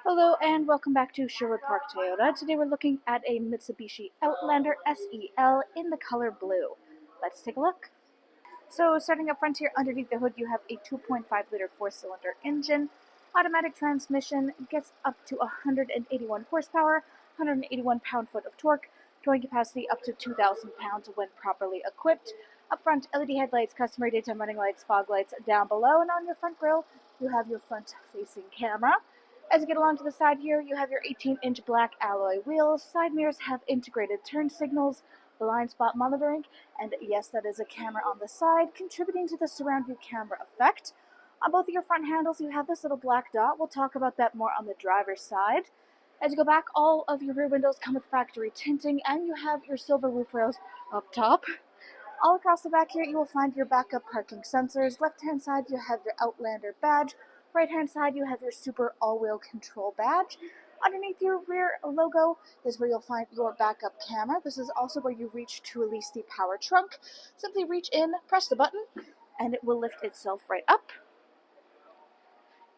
Hello and welcome back to Sherwood Park Toyota. Today we're looking at a Mitsubishi Outlander SEL in the color blue. Let's take a look. So starting up front here, underneath the hood you have a 2.5 liter 4-cylinder engine, automatic transmission, gets up to 181 horsepower, 181 pound-foot of torque, towing capacity up to 2,000 pounds when properly equipped. Up front, LED headlights, customary daytime running lights, fog lights down below, and on your front grille you have your front-facing camera. As you get along to the side here, you have your 18-inch black alloy wheels. Side mirrors have integrated turn signals, blind spot monitoring, and yes, that is a camera on the side, contributing to the surround view camera effect. On both of your front handles, you have this little black dot. We'll talk about that more on the driver's side. As you go back, all of your rear windows come with factory tinting, and you have your silver roof rails up top. All across the back here, you will find your backup parking sensors. Left-hand side, you have your Outlander badge. Right-hand side, you have your Super All-Wheel Control badge. Underneath your rear logo is where you'll find your backup camera. This is also where you reach to release the power trunk. Simply reach in, press the button, and it will lift itself right up.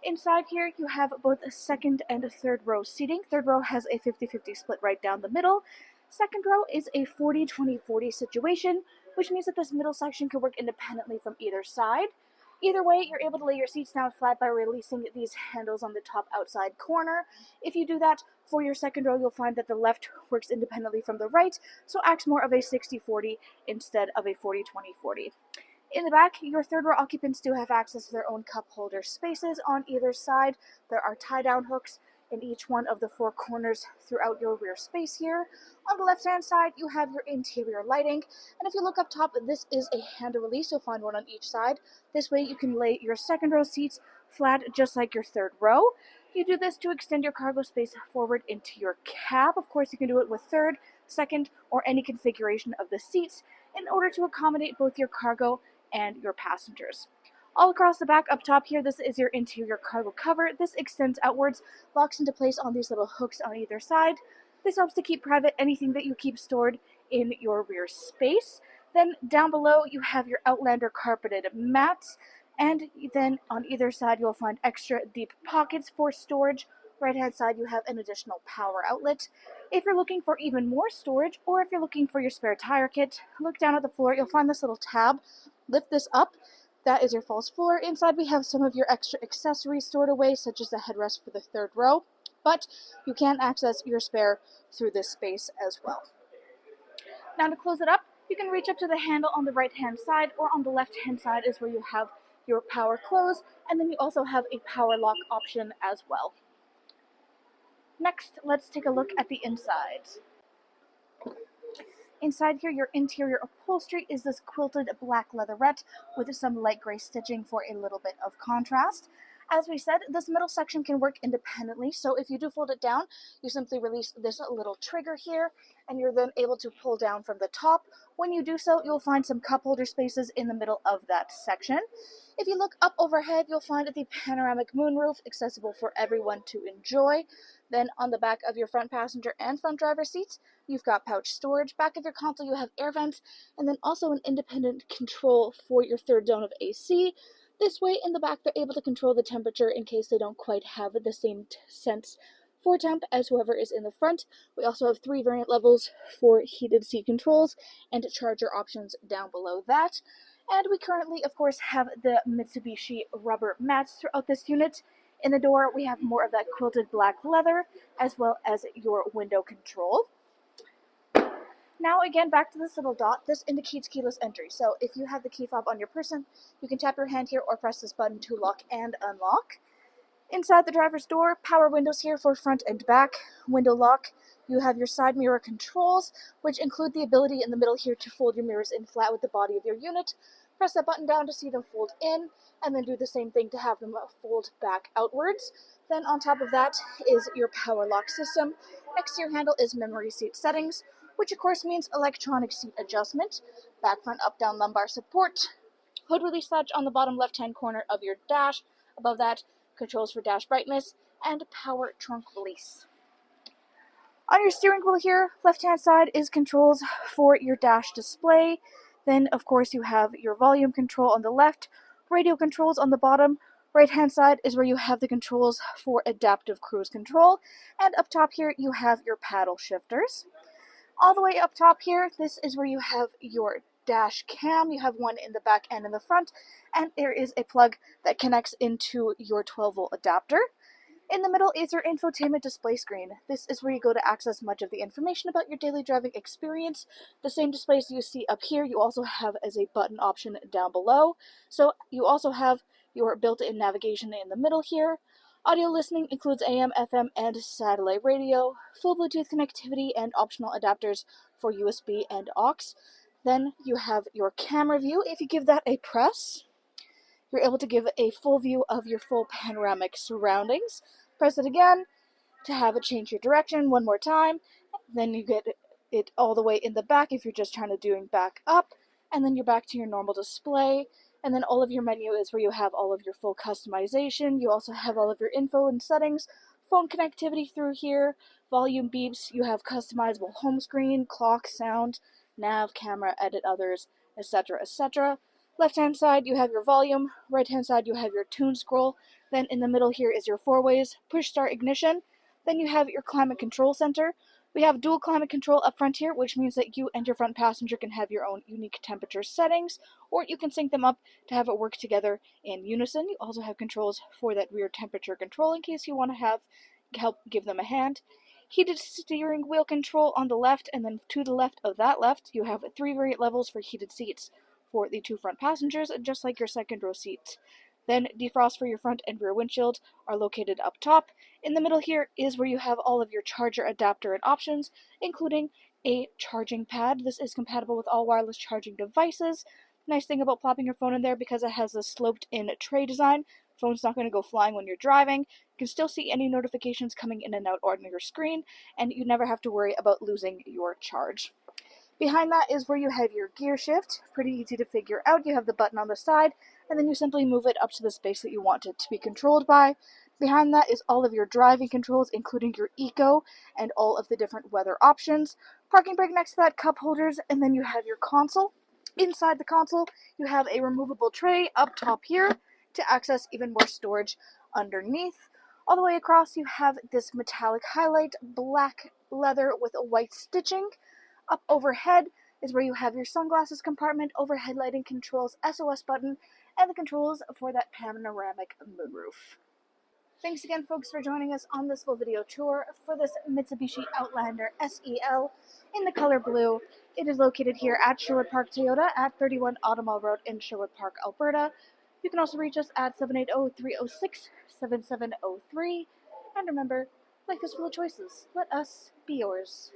Inside here, you have both a second and a third row seating. Third row has a 50-50 split right down the middle. Second row is a 40-20-40 situation, which means that this middle section can work independently from either side. Either way, you're able to lay your seats down flat by releasing these handles on the top outside corner. If you do that for your second row, you'll find that the left works independently from the right, so acts more of a 60-40 instead of a 40-20-40. In the back, your third row occupants do have access to their own cup holder spaces on either side. There are tie-down hooks in each one of the four corners throughout your rear space here. On the left-hand side, you have your interior lighting, and if you look up top, this is a handle release. You'll find one on each side. This way you can lay your second row seats flat just like your third row. You do this to extend your cargo space forward into your cab. Of course, you can do it with third, second, or any configuration of the seats in order to accommodate both your cargo and your passengers. All across the back up top here, this is your interior cargo cover. This extends outwards, locks into place on these little hooks on either side. This helps to keep private anything that you keep stored in your rear space. Then down below you have your Outlander carpeted mats, and then on either side you'll find extra deep pockets for storage. Right hand side you have an additional power outlet. If you're looking for even more storage, or if you're looking for your spare tire kit, look down at the floor. You'll find this little tab. Lift this up. That is your false floor. Inside we have some of your extra accessories stored away, such as the headrest for the third row, but you can access your spare through this space as well. Now to close it up, you can reach up to the handle on the right-hand side, or on the left-hand side is where you have your power close, and then you also have a power lock option as well. Next, let's take a look at the inside. Inside here, your interior upholstery is this quilted black leatherette with some light gray stitching for a little bit of contrast. As we said, this middle section can work independently, so if you do fold it down, you simply release this little trigger here, and you're then able to pull down from the top. When you do so, you'll find some cup holder spaces in the middle of that section. If you look up overhead, you'll find the panoramic moonroof, accessible for everyone to enjoy. Then on the back of your front passenger and front driver seats, you've got pouch storage. Back of your console, you have air vents, and then also an independent control for your third zone of AC. This way, in the back, they're able to control the temperature in case they don't quite have the same sense for temp as whoever is in the front. We also have 3 variant levels for heated seat controls and charger options down below that. And we currently, of course, have the Mitsubishi rubber mats throughout this unit. In the door, we have more of that quilted black leather, as well as your window control. Now again, back to this little dot. This indicates keyless entry. So if you have the key fob on your person, you can tap your hand here or press this button to lock and unlock. Inside the driver's door, power windows here for front and back. Window lock. You have your side mirror controls, which include the ability in the middle here to fold your mirrors in flat with the body of your unit. Press that button down to see them fold in, and then do the same thing to have them fold back outwards. Then on top of that is your power lock system. Next to your handle is memory seat settings, which of course means electronic seat adjustment, back, front, up, down, lumbar support, hood release latch on the bottom left-hand corner of your dash. Above that, controls for dash brightness, and power trunk release. On your steering wheel here, left-hand side is controls for your dash display. Then, of course, you have your volume control on the left, radio controls on the bottom, Right hand side is where you have the controls for adaptive cruise control, and up top here you have your paddle shifters. All the way up top here, this is where you have your dash cam. You have one in the back and in the front, and there is a plug that connects into your 12-volt adapter. In the middle is your infotainment display screen. This is where you go to access much of the information about your daily driving experience. The same displays you see up here, you also have as a button option down below. So you also have your built-in navigation in the middle here. Audio listening includes AM, FM, and satellite radio, full Bluetooth connectivity, and optional adapters for USB and aux. Then you have your camera view. If you give that a press, you're able to give a full view of your full panoramic surroundings. Press it again to have it change your direction one more time. Then you get it all the way in the back if you're just trying to do back up. And then you're back to your normal display. And then all of your menu is where you have all of your full customization. You also have all of your info and settings, phone connectivity through here, volume beeps. You have customizable home screen, clock, sound, nav, camera, edit others, etc., etc. Left hand side you have your volume, right hand side you have your tune scroll, then in the middle here is your 4-ways, push start ignition, then you have your climate control center. We have dual climate control up front here, which means that you and your front passenger can have your own unique temperature settings, or you can sync them up to have it work together in unison. You also have controls for that rear temperature control in case you want to have help give them a hand. Heated steering wheel control on the left, and then to the left of that left you have 3 variant levels for heated seats for the 2 front passengers, just like your second row seats. Then defrost for your front and rear windshield are located up top. In the middle here is where you have all of your charger adapter and options, including a charging pad. This is compatible with all wireless charging devices. Nice thing about plopping your phone in there, because it has a sloped-in tray design, phone's not going to go flying when you're driving. You can still see any notifications coming in and out on your screen, and you never have to worry about losing your charge. Behind that is where you have your gear shift. Pretty easy to figure out. You have the button on the side, and then you simply move it up to the space that you want it to be controlled by. Behind that is all of your driving controls, including your eco and all of the different weather options. Parking brake next to that, cup holders, and then you have your console. Inside the console, you have a removable tray up top here to access even more storage underneath. All the way across, you have this metallic highlight, black leather with a white stitching. Up overhead is where you have your sunglasses compartment, overhead lighting controls, SOS button, and the controls for that panoramic moonroof. Thanks again, folks, for joining us on this full video tour for this Mitsubishi Outlander SEL in the color blue. It is located here at Sherwood Park Toyota at 31 Automall Road in Sherwood Park, Alberta. You can also reach us at 780-306-7703. And remember, life is full of choices. Let us be yours.